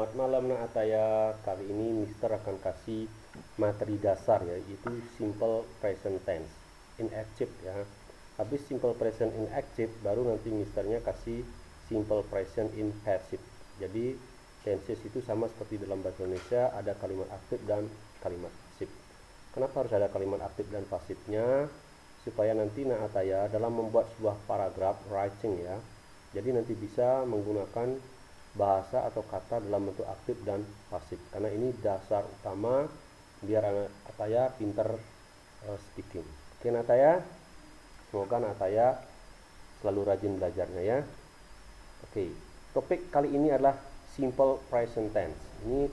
Selamat malam Nak Ataya. Kali ini Mister akan kasih materi dasar ya, yaitu simple present tense inactive ya. Habis simple present inactive baru nanti Misternya kasih simple present in passive. Jadi tenses itu sama seperti dalam bahasa Indonesia, ada kalimat aktif dan kalimat pasif. Kenapa harus ada kalimat aktif dan pasifnya? Supaya nanti Nak Ataya dalam membuat sebuah paragraf writing ya, jadi nanti bisa menggunakan bahasa atau kata dalam bentuk aktif dan pasif, karena ini dasar utama biar anak Ataya pinter speaking. Oke Nataya, semoga Nataya selalu rajin belajarnya ya. Oke, topik kali ini adalah simple present tense. Ini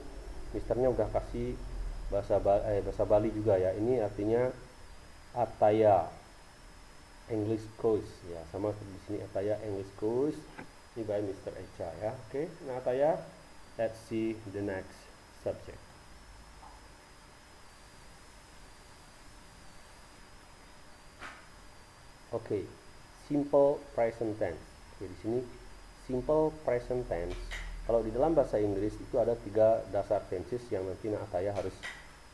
misternya udah kasih bahasa Bali juga ya. Ini artinya Ataya English course ya, sama seperti di sini Ataya English course. Ini by Mr. Echa ya. Oke, nah Ataya, let's see the next subject. Oke, simple present tense. Oke, di sini simple present tense. Kalau di dalam bahasa Inggris itu ada 3 dasar tenses yang nanti Ataya harus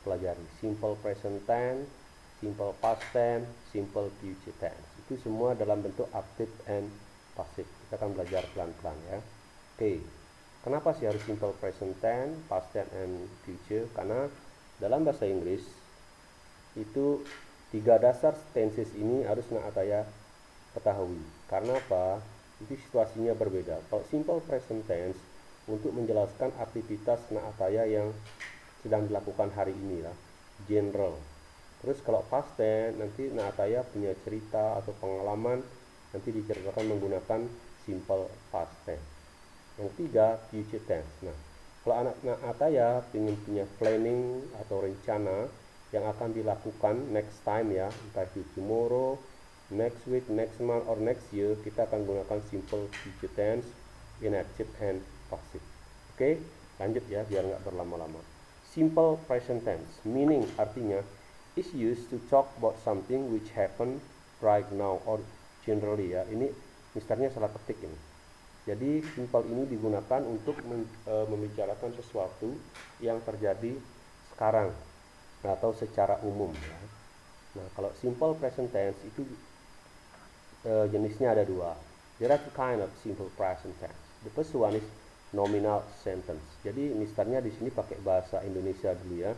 pelajari. Simple present tense, simple past tense, simple future tense. Itu semua dalam bentuk active and pasif. Kita akan belajar pelan-pelan ya. Oke, kenapa sih harus simple present tense, past tense, and future? Karena dalam bahasa Inggris itu 3 dasar tenses ini harus Ataya ketahui. Karena apa? Itu situasinya berbeda. Kalau simple present tense untuk menjelaskan aktivitas Ataya yang sedang dilakukan hari ini lah, general. Terus kalau past tense nanti Ataya punya cerita atau pengalaman, nanti diceritakan menggunakan simple past tense. Yang 3 future tense. Nah, kalau anak Ataya ingin punya planning atau rencana yang akan dilakukan next time ya, entah itu tomorrow, next week, next month, or next year, kita akan gunakan simple future tense, inactive and passive. Oke, lanjut ya biar nggak berlama-lama. Simple present tense, meaning artinya is used to talk about something which happen right now or generally ya. Ini misternya salah ketik ini. Jadi simple ini digunakan untuk membicarakan sesuatu yang terjadi sekarang atau secara umum ya. Nah, kalau simple present tense itu jenisnya ada 2. There are 2 kind of simple present tense. The first one is nominal sentence. Jadi misternya di sini pakai bahasa Indonesia dulu ya.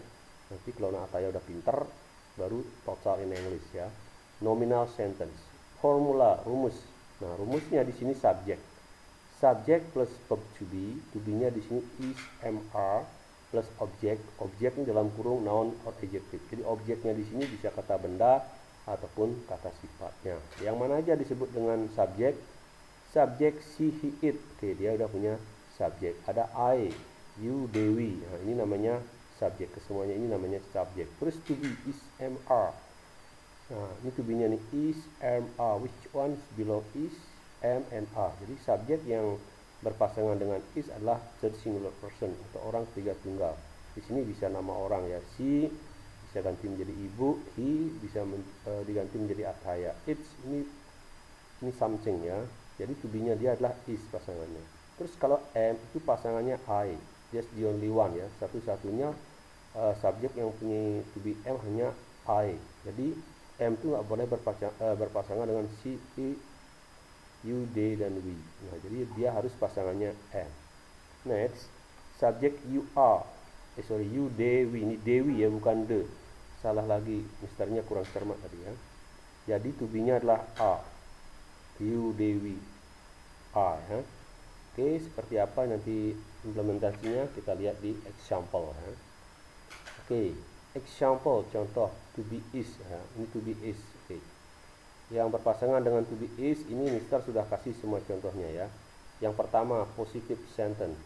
Nanti kalau Ataya udah pinter baru total in English ya. Nominal sentence. Formula, rumus. Nah, rumusnya di sini subjek. Subjek plus verb to be-nya di sini is, am, plus objek. Objeknya dalam kurung noun or adjective. Jadi objeknya di sini bisa kata benda ataupun kata sifatnya. Yang mana aja disebut dengan subjek? Subjek she, he, it. Oke, dia udah punya subjek. Ada I, you, Dewi. Nah, ini namanya subjek. Kesemuanya ini namanya subjek. Terus to be is, am, are. Nah, ini to be-nya nih is, am, are. Which ones belong is, am, and are. Jadi subjek yang berpasangan dengan is adalah third singular person atau orang ketiga tunggal. Di sini bisa nama orang ya. She bisa ganti menjadi ibu, he bisa diganti menjadi Ataya. It's ini something ya. Jadi to be-nya dia adalah is pasangannya. Terus kalau am itu pasangannya I. Just the only one ya. Satu-satunya subjek yang punya to be am hanya I. Jadi am itu nggak boleh berpasangan dengan she, he, you, they, dan we. Nah, jadi dia harus pasangannya am. Next, subjek you are. You, they, we. Ini Dewi ya, bukan the. Salah lagi, misternya kurang cermat tadi ya. Jadi to be-nya adalah are. You, they, we, are ya. Oke, seperti apa nanti implementasinya kita lihat di example ya. Oke, example contoh to be is ya. Ini to be is. Oke. Yang berpasangan dengan to be is ini Mister sudah kasih semua contohnya ya. Yang pertama positive sentence.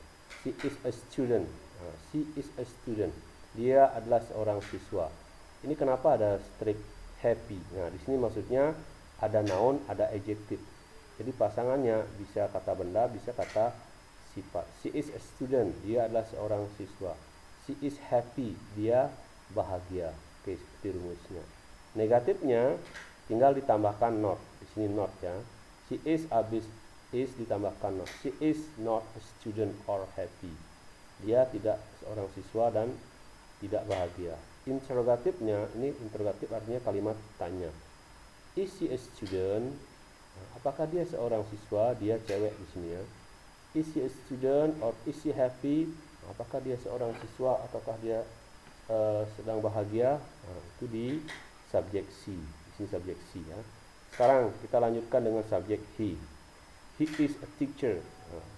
She is a student. Nah, she is a student. Dia adalah seorang siswa. Ini kenapa ada strict happy? Nah, di sini maksudnya ada noun, ada adjective. Jadi pasangannya bisa kata benda, bisa kata sifat. She is a student. Dia adalah seorang siswa. She is happy. Dia bahagia. Oke, seperti rumusnya. Negatifnya tinggal ditambahkan not. Di sini not ya. She is habis is ditambahkan not. She is not a student or happy. dia tidak seorang siswa dan tidak bahagia. Interrogatifnya, ini interrogatif artinya kalimat tanya. Is she a student? Apakah dia seorang siswa? Dia cewek di sini ya. Is she a student or is she happy? Apakah dia seorang siswa ataukah dia sedang bahagia? Itu di subjek C. Di sini subjek C ya. Sekarang kita lanjutkan dengan subjek he. He is a teacher.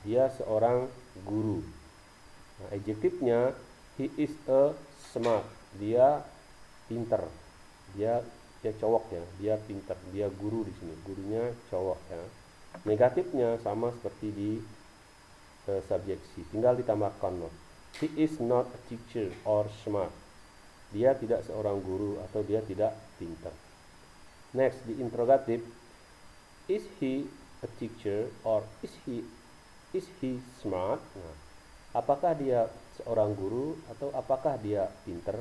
Dia seorang guru. Adjektifnya he is a smart. Dia pinter. Dia cowok ya. Dia pinter. Dia guru di sini. Gurunya cowok ya. Negatifnya sama seperti di subjek C. Tinggal ditambahkan not. He is not a teacher or smart. Dia tidak seorang guru atau dia tidak pintar. Next, di interrogatif, is he a teacher or is he smart? Nah, apakah dia seorang guru atau apakah dia pintar?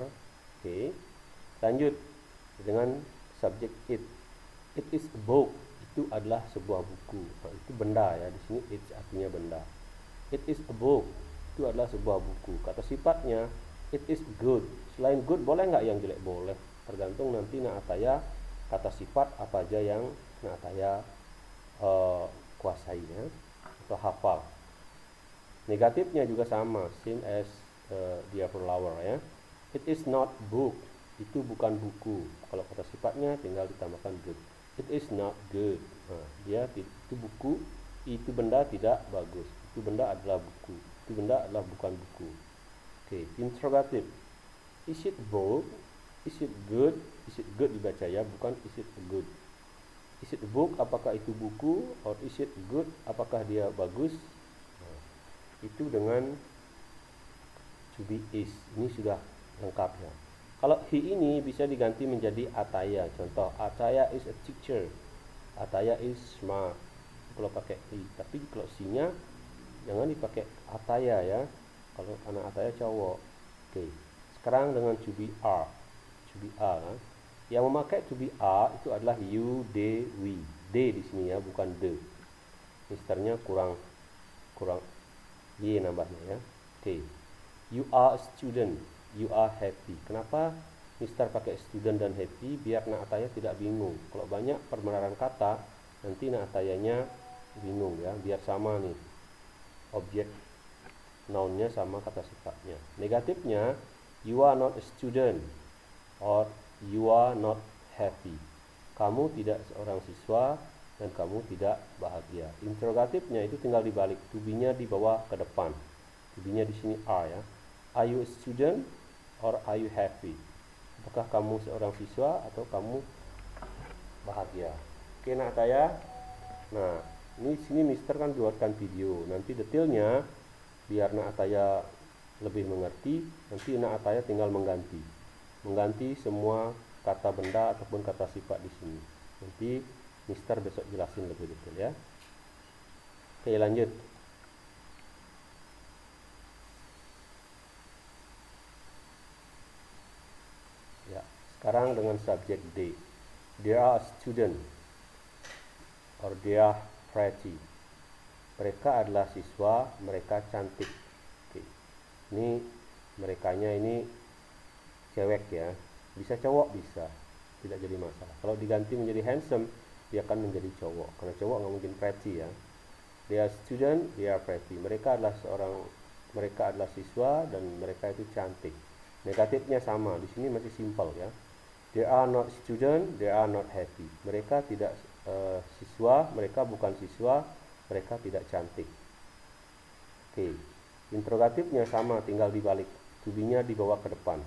Oke. Lanjut dengan subjek it. It is a book. Itu adalah sebuah buku. Nah, itu benda ya. Di sini it artinya benda. It is a book. Itu adalah sebuah buku. Kata sifatnya it is good. Selain good boleh nggak yang jelek? Boleh. Tergantung nanti Naataya kata sifat apa aja yang Naataya kuasai ya, atau hafal. Negatifnya juga sama, same as the flower ya. It is not book. Itu bukan buku. Kalau kata sifatnya tinggal ditambahkan good. It is not good. Nah, dia itu buku, itu benda tidak bagus. Itu benda adalah buku. Itu benda adalah bukan buku. Oke, interrogatif. Is it book? Is it good? Is it good dibaca ya, bukan is it good. Is it book? Apakah itu buku? Or is it good? Apakah dia bagus? Nah, itu dengan to be is. Ini sudah lengkap ya. Kalau he ini bisa diganti menjadi Ataya. Contoh, Ataya is a teacher. Ataya is smart. Kalau pakai he. Tapi kalau si-nya jangan dipakai Ataya ya. Kalau anak Ataya cowok. Oke. Sekarang dengan to be are. To be are. Yang memakai to be are itu adalah you, they, we. They di sini ya, bukan the. Misternya kurang y nambahnya ya. Oke. You are a student. You are happy. Kenapa Mister pakai student dan happy? Biar Naataya tidak bingung. Kalau banyak perbenaran kata, nanti Naatayanya bingung ya. Biar sama nih. Objek nounnya sama kata sifatnya. Negatifnya, you are not a student or you are not happy. Kamu tidak seorang siswa dan kamu tidak bahagia. Interrogatifnya itu tinggal dibalik, to be-nya dibawa ke depan. To be-nya di sini are ya. Are you a student or are you happy? Apakah kamu seorang siswa atau kamu bahagia? Oke Naataya. Nah, ini sini Mister kan buatkan video. Nanti detailnya biar Naataya lebih mengerti, nanti Naataya tinggal mengganti semua kata benda ataupun kata sifat di sini. Nanti Mister besok jelasin lebih detail ya. Oke, lanjut. Ya, sekarang dengan subjek they. They are a student or they are pretty. Mereka adalah siswa, mereka cantik. Oke. Ini merekanya ini cewek ya. Bisa cowok bisa, tidak jadi masalah. Kalau diganti menjadi handsome, dia akan menjadi cowok. Karena cowok nggak mungkin pretty ya. They are student, they are pretty. Mereka adalah siswa dan mereka itu cantik. Negatifnya sama, di sini masih simpel ya. They are not student, they are not happy. Mereka tidak siswa, mereka bukan siswa, mereka tidak cantik. Oke, interrogatifnya sama, tinggal dibalik. To be-nya dibawa ke depan.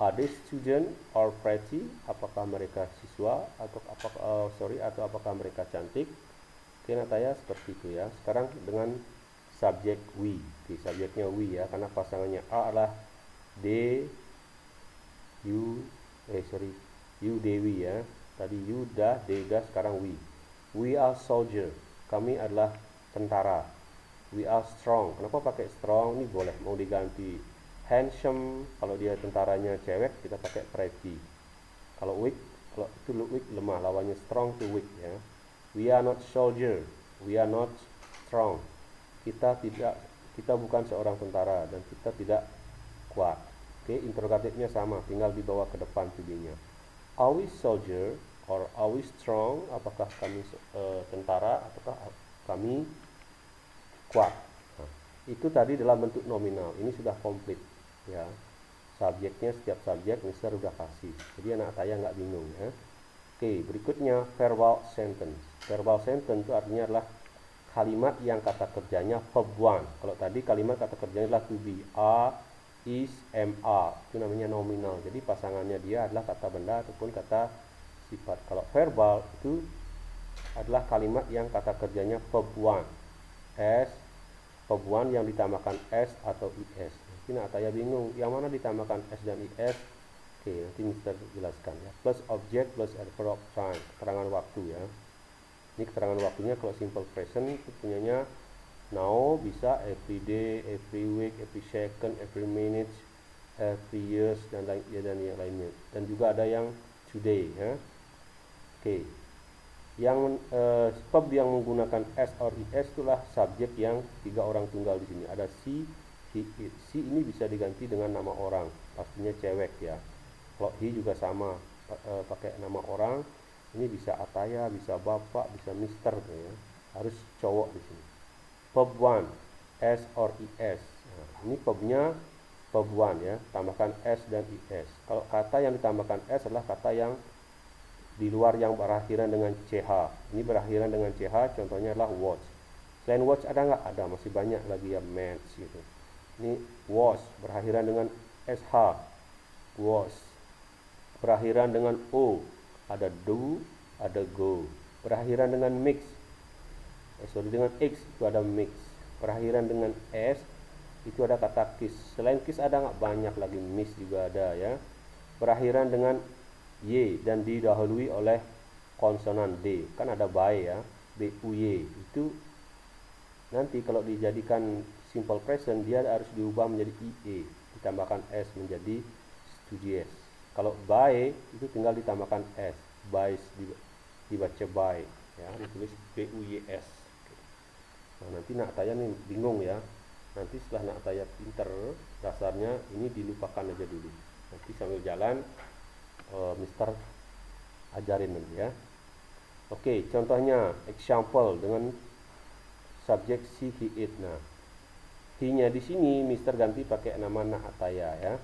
Are they student or pretty? Apakah mereka siswa atau apakah mereka cantik? Oke, Naataya seperti itu ya. Sekarang dengan subjek we. Oke, subjeknya we ya, karena pasangannya a adalah they, you, Dewi ya. Tadi you dah, they dah, sekarang we. We are soldier. Kami adalah tentara. We are strong. Kenapa pakai strong? Ini boleh mau diganti handsome. Kalau dia tentaranya cewek, kita pakai pretty. Kalau weak, kalau itu weak lemah, lawannya strong itu weak ya. We are not soldier. We are not strong. Kita kita bukan seorang tentara dan kita tidak kuat. Oke, interrogatifnya sama, tinggal dibawa ke depan to be-nya. Are we soldier or are we strong? Apakah kami tentara, apakah kami kuat? Nah, itu tadi dalam bentuk nominal. Ini sudah komplit ya. Subjeknya, setiap subjek Mister udah kasih. Jadi anak saya nggak bingung ya. Oke, berikutnya verbal sentence. Verbal sentence itu artinya adalah kalimat yang kata kerjanya verb one. Kalau tadi kalimat kata kerjanya adalah to be, are, is, am, are. Itu namanya nominal. Jadi pasangannya dia adalah kata benda ataupun kata sifat. Kalau verbal itu adalah kalimat yang kata kerjanya verb one. S, verb one yang ditambahkan s atau is. Nanti Ataya bingung, yang mana ditambahkan s dan is? Oke, nanti Mister jelaskan ya. Plus object plus adverb of time, keterangan waktu ya. Ini keterangan waktunya kalau simple present itu punyanya now, bisa every day, every week, every second, every minute, every years dan yang lainnya. Dan juga ada yang today ya. Oke. Yang verb yang menggunakan s or is itulah subjek yang 3 orang tunggal di sini. Ada she, he, it. She ini bisa diganti dengan nama orang, pastinya cewek ya. Kalau he juga sama, pakai nama orang. Ini bisa Ataya, bisa Bapak, bisa Mister ya. Harus cowok di sini. Verb one, s or is. Nah, ini verbnya verb one ya, tambahkan s dan is. Kalau kata yang ditambahkan s adalah kata yang di luar yang berakhiran dengan ch. Ini berakhiran dengan ch, contohnya adalah watch. Selain watch ada nggak? Ada, masih banyak lagi ya, match gitu. Ini was berakhiran dengan sh, was. Berakhiran dengan o, ada do, ada go. Berakhiran dengan mix, dengan x itu ada mix. Berakhiran dengan s itu ada kata kiss. Selain kiss ada nggak? Banyak lagi, miss juga ada ya. Berakhiran dengan y dan didahului oleh konsonan d, kan ada by ya, buy. Itu nanti kalau dijadikan simple present dia harus diubah menjadi ie, ditambahkan s menjadi studies. Kalau by itu tinggal ditambahkan s, by dibaca by ya, ditulis buys. Nah, nanti nak Ataya nih bingung ya. Nanti setelah nak Ataya pinter dasarnya, ini dilupakan aja dulu. Nanti sambil jalan Mister ajarin nanti ya. Oke, contohnya example dengan subjek she, he, it. Nah, he-nya di sini Mister ganti pakai nama nak Ataya ya.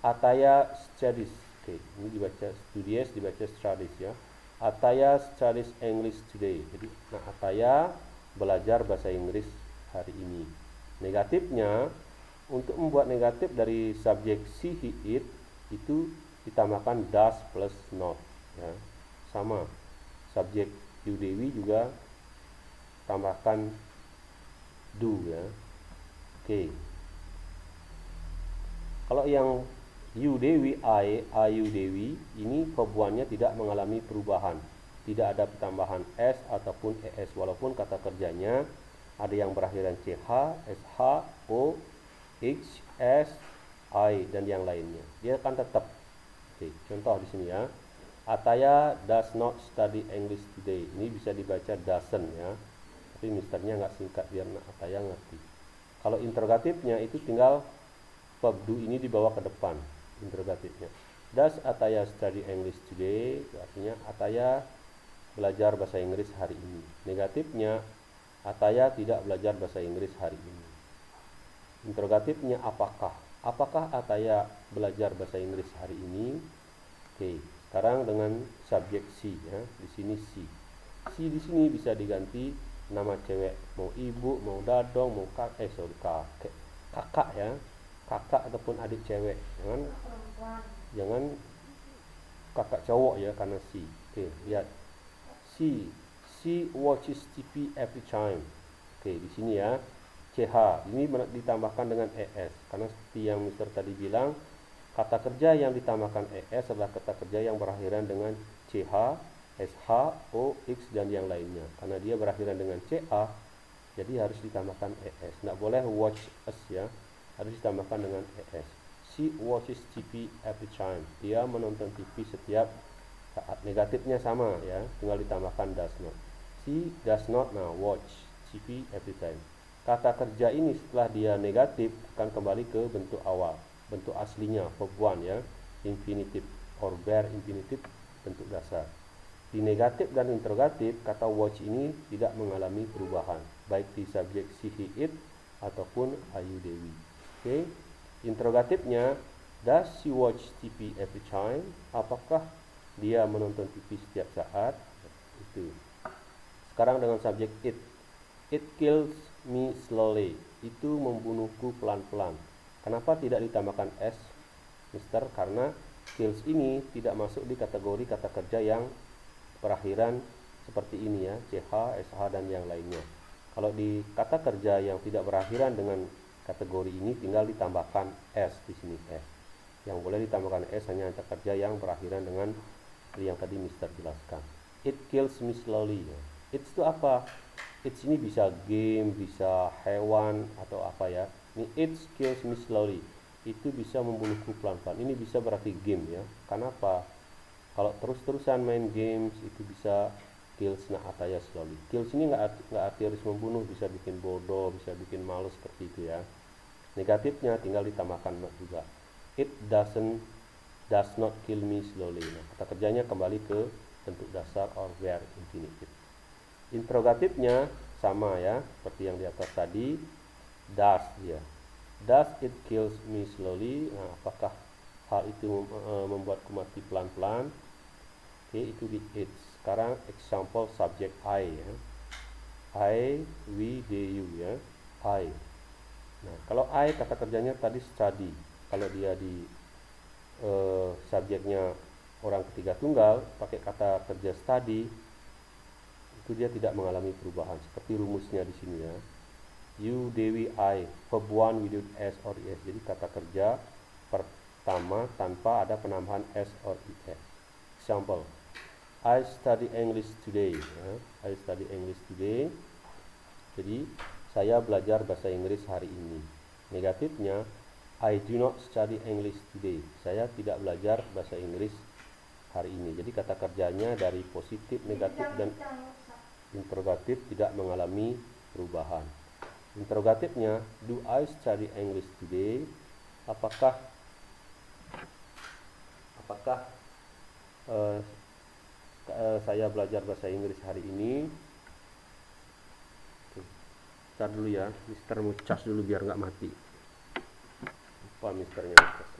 Ataya studies. Oke, ini dibaca studies, dibaca studies ya. Ataya studies English today. Jadi nak Ataya belajar bahasa Inggris hari ini. Negatifnya, untuk membuat negatif dari subjek she, he, it itu ditambahkan does plus not ya. Sama subjek you, Dewi juga tambahkan do ya. Oke. Kalau yang you, Dewi, I, you, Dewi, ini verb-nya tidak mengalami perubahan. Tidak ada tambahan s ataupun es, walaupun kata kerjanya ada yang berakhiran ch, sh, o, x, s, i dan yang lainnya. Dia akan tetap. Oke, contoh di sini ya. Ataya does not study English today. Ini bisa dibaca doesn't ya. Tapi misternya nggak singkat biar Ataya ngerti. Kalau interrogatifnya itu tinggal verb do ini dibawa ke depan interrogatifnya. Does Ataya study English today? Itu artinya Ataya belajar bahasa Inggris hari ini. Negatifnya Ataya tidak belajar bahasa Inggris hari ini. Interrogatifnya apakah? Apakah Ataya belajar bahasa Inggris hari ini? Oke, sekarang dengan subjek she ya. Di sini she. She di sini bisa diganti nama cewek, mau ibu, mau dadong, mau kakek ya. Kakak ataupun adik cewek. Jangan kakak cowok ya, karena she. Oke, lihat. She watches TV every time. Oke, di sini ya. CH ini ditambahkan dengan ES karena seperti yang Mister tadi bilang, kata kerja yang ditambahkan ES adalah kata kerja yang berakhiran dengan CH, SH, O, X dan yang lainnya. Karena dia berakhiran dengan CA, jadi harus ditambahkan ES. Nggak boleh watch us ya, harus ditambahkan dengan ES. She watches TV every time. Dia menonton TV setiap saat. Negatifnya sama ya, tinggal ditambahkan does not. She does not now watch TV every time. kata kerja ini setelah dia negatif akan kembali ke bentuk awal, bentuk aslinya, verb 1 ya, infinitive or bare infinitive, bentuk dasar. Di negatif dan interrogatif, kata watch ini tidak mengalami perubahan, baik di subjek she, he, it, ataupun Ayu, Dewi. Oke. Interrogatifnya, does she watch TV every time? Apakah dia menonton TV setiap saat? Itu. Sekarang dengan subjek it. It kills me slowly. Itu membunuhku pelan-pelan. Kenapa tidak ditambahkan s, Mister? Karena kills ini tidak masuk di kategori kata kerja yang perakhiran seperti ini ya, ch, sh, dan yang lainnya. Kalau di kata kerja yang tidak berakhiran dengan kategori ini tinggal ditambahkan s di sini, s. Yang boleh ditambahkan s hanya kata kerja yang berakhiran dengan yang tadi Mister jelaskan. It kills me slowly. It's itu apa? It's ini bisa game, bisa hewan atau apa ya. Ini it kills me slowly. Itu bisa membunuhku pelan-pelan. Ini bisa berarti game ya. Kenapa? Kalau terus-terusan main games itu bisa kills ataya slowly. Kills ini nggak arti harus membunuh, bisa bikin bodoh, bisa bikin malu seperti itu ya. Negatifnya tinggal ditambahkan not juga. It does not kill me slowly. Nah, kata kerjanya kembali ke bentuk dasar or bare infinitive. Interrogatifnya sama ya, seperti yang di atas tadi. Does ya. Does it kills me slowly? Nah, apakah hal itu membuatku mati pelan-pelan? Oke, itu di it. Sekarang example subject I ya. I, we, they, you ya. I. Nah, kalau I kata kerjanya tadi study. Kalau dia di subjeknya orang ketiga tunggal pakai kata kerja study, itu dia tidak mengalami perubahan seperti rumusnya di sini ya. You, Dewi, I, verb 1 without s or es. Jadi kata kerja pertama tanpa ada penambahan s or es. Example, I study English today ya. I study English today. Jadi saya belajar bahasa Inggris hari ini. Negatifnya, I do not study English today. Saya tidak belajar bahasa Inggris hari ini. Jadi kata kerjanya dari positif, negatif, dan interrogatif tidak mengalami perubahan. Interrogatifnya, do I study English today? Apakah saya belajar bahasa Inggris hari ini? Oke. Ntar dulu ya, Mister mau cas dulu biar nggak mati. Lupa Misternya cas.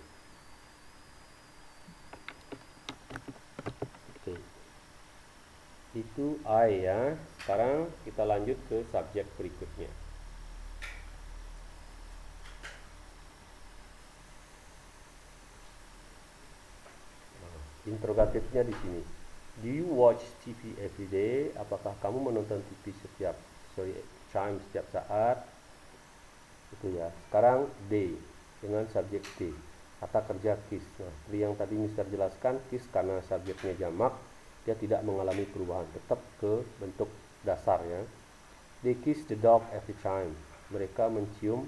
Oke. Itu I ya. Sekarang kita lanjut ke subjek berikutnya. Interrogatifnya di sini. Do you watch TV every day? Apakah kamu menonton TV setiap saat? Itu ya. Sekarang D dengan subjek D. Kata kerja kiss. Nah, seperti yang tadi Mister jelaskan, kiss karena subjeknya jamak, dia tidak mengalami perubahan, tetap ke bentuk dasarnya. They kiss the dog every time. Mereka mencium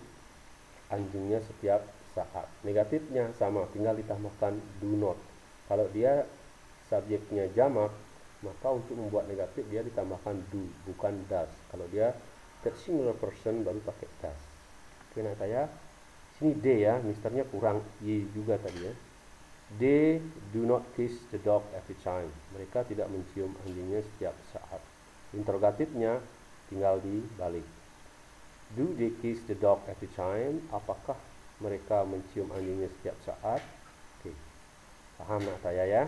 anjingnya setiap saat. Negatifnya sama, tinggal ditambahkan do not. Kalau dia subjeknya jamak, maka untuk membuat negatif dia ditambahkan do, bukan does. Kalau dia third singular person baru pakai does. Oke, nah saya sini D ya, misternya kurang Y juga tadi ya. They do not kiss the dog every time. Mereka tidak mencium anjingnya setiap saat. Interrogatifnya tinggal dibalik. Do they kiss the dog every time? Apakah mereka mencium anjingnya setiap saat? Oke. Paham nak saya ya?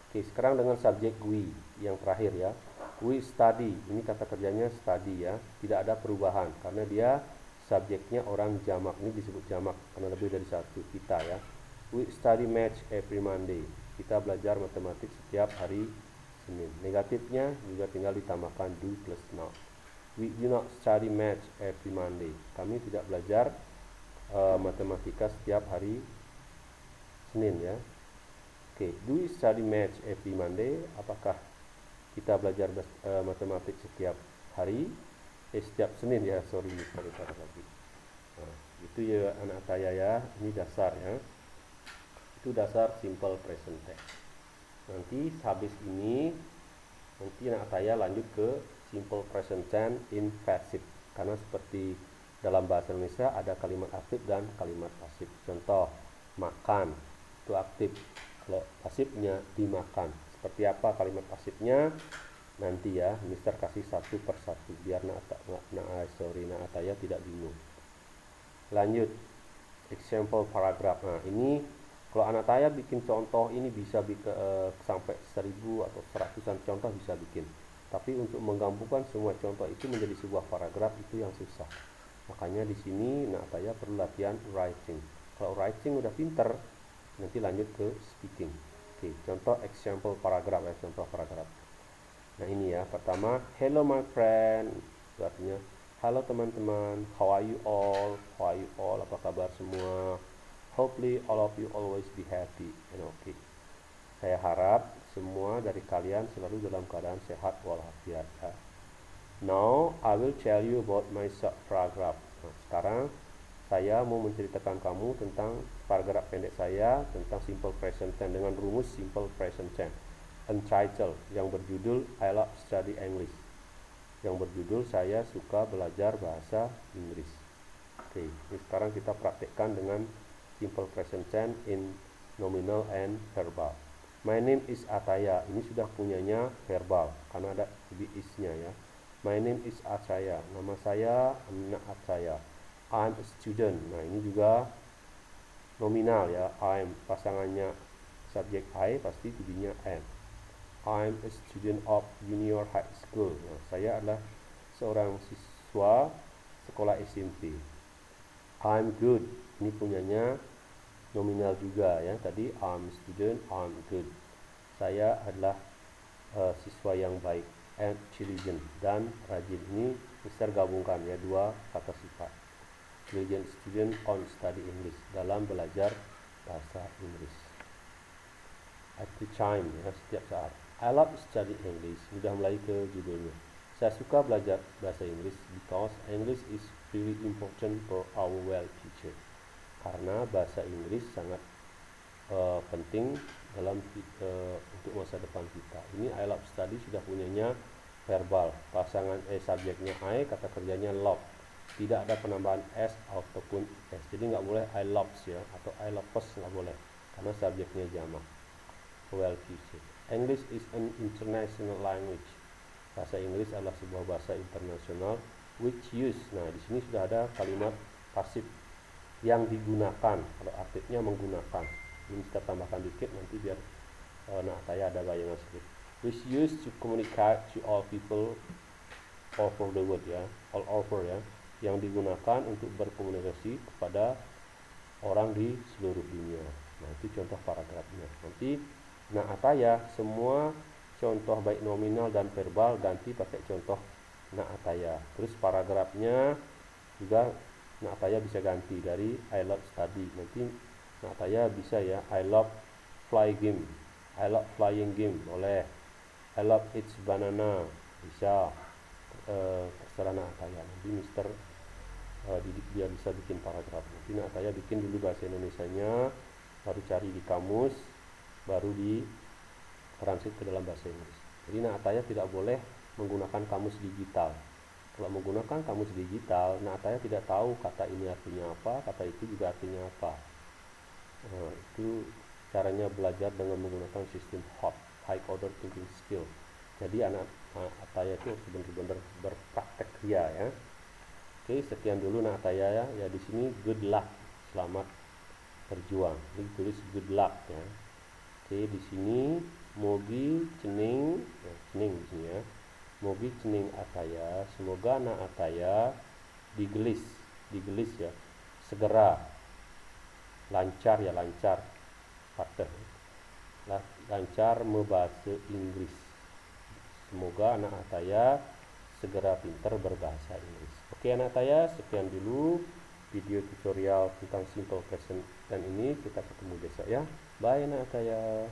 Oke, sekarang dengan subjek we yang terakhir ya. We study. Ini kata kerjanya study ya. Tidak ada perubahan karena dia subjeknya orang jamak. Ini disebut jamak karena lebih dari satu, kita ya. We study math every Monday. Kita belajar matematik setiap hari Senin. Negatifnya juga tinggal ditambahkan do plus not. We do not study math every Monday. Kami tidak belajar matematika setiap hari Senin ya. Oke, do we study math every Monday? Apakah kita belajar matematik setiap hari? Setiap Senin ya, sorry lagi. Nah, itu ya anak saya ya, ini dasar ya. Itu dasar simple present tense. Nanti habis ini, nanti anak saya lanjut ke simple present tense in passive. Karena seperti dalam bahasa Indonesia ada kalimat aktif dan kalimat pasif. Contoh, makan itu aktif, kalau pasifnya dimakan. Seperti apa kalimat pasifnya? Nanti ya, Mister kasih satu persatu biar Ataya tidak bingung. Lanjut, example paragraph. Nah, ini kalau Ataya bikin contoh ini bisa sampai 1000 atau 100-an contoh bisa bikin. Tapi untuk menggabungkan semua contoh itu menjadi sebuah paragraf itu yang susah. Makanya di sini Ataya perlu latihan writing. Kalau writing udah pinter, nanti lanjut ke speaking. Oke, contoh example paragraph ya, contoh paragraf. Nah ini ya, pertama, hello my friend, itu artinya halo teman-teman, how are you all, apa kabar semua, hopefully all of you always be happy and okay. Saya harap semua dari kalian selalu dalam keadaan sehat walafiat ya. Now I will tell you about my short paragraph. Nah, sekarang saya mau menceritakan kamu tentang paragraf pendek saya tentang simple present tense dengan rumus simple present tense. Untitled, yang berjudul I love study English, yang berjudul saya suka belajar bahasa Inggris. Oke, ini sekarang kita praktekkan dengan simple present tense in nominal and verbal. My name is Ataya, ini sudah punyanya verbal karena ada is-nya ya. My name is Ataya, nama saya Ataya. I'm a student, nah ini juga nominal ya. I'm pasangannya subjek I pasti jadinya am. I'm a student of junior high school. Nah, saya adalah seorang siswa sekolah SMP. I'm good. Ini punyanya nominal juga ya. Tadi I'm student, I'm good. Saya adalah siswa yang baik. And diligent dan rajin. Ini Mister gabungkan ya, dua kata sifat. Diligent student on study English, dalam belajar bahasa Inggris. At the time ya, setiap saat. I love study English. Sudah mulai ke judulnya. Saya suka belajar bahasa Inggris because English is really important for our well future. Karena bahasa Inggris sangat penting dalam untuk masa depan kita. Ini I love study sudah punyanya verbal. Pasangan subjeknya I, kata kerjanya love. Tidak ada penambahan s ataupun s. Jadi nggak boleh I loves ya atau I loves, nggak boleh karena subjeknya jamak. Well future. English is an international language. Bahasa Inggris adalah sebuah bahasa internasional which use. Nah, di sini sudah ada kalimat pasif yang digunakan. Kalau aktifnya menggunakan. Ini kita tambahkan dikit nanti biar Ataya ada bayangan sedikit. Which use to communicate to all people all over the world ya, all over ya. Yang digunakan untuk berkomunikasi kepada orang di seluruh dunia. Nah, itu contoh paragrafnya. Nanti Ataya semua contoh baik nominal dan verbal ganti pakai contoh Ataya. Terus paragrafnya juga Ataya bisa ganti dari I love study. Nanti Ataya bisa ya I love flying game. I love flying game boleh. I love eat banana bisa. Terserah Ataya. Nanti Mister didik dia bisa bikin paragraf. Nanti Ataya bikin dulu bahasa Indonesianya, baru cari di kamus, baru ditranslate ke dalam bahasa Inggris. Jadi Ataya tidak boleh menggunakan kamus digital. Kalau menggunakan kamus digital, Ataya tidak tahu kata ini artinya apa, kata itu juga artinya apa. Itu caranya belajar dengan menggunakan sistem HOT, High Order Thinking Skill. Jadi Ataya itu benar-benar berpraktek ria ya. Oke, sekian dulu Ataya ya. Ya di sini good luck, selamat berjuang. Ini tulis good luck ya. Oke, di sini mogi cening, cening di sini ya. Mogi cening Ataya, semoga Ataya digelis ya. Segera lancar ya, lancar. Patah. Lancar membahasa Inggris. Semoga Ataya segera pintar berbahasa Inggris. Oke Ataya, sekian dulu video tutorial tentang simple present dan ini. Kita ketemu besok ya. Bye Ataya.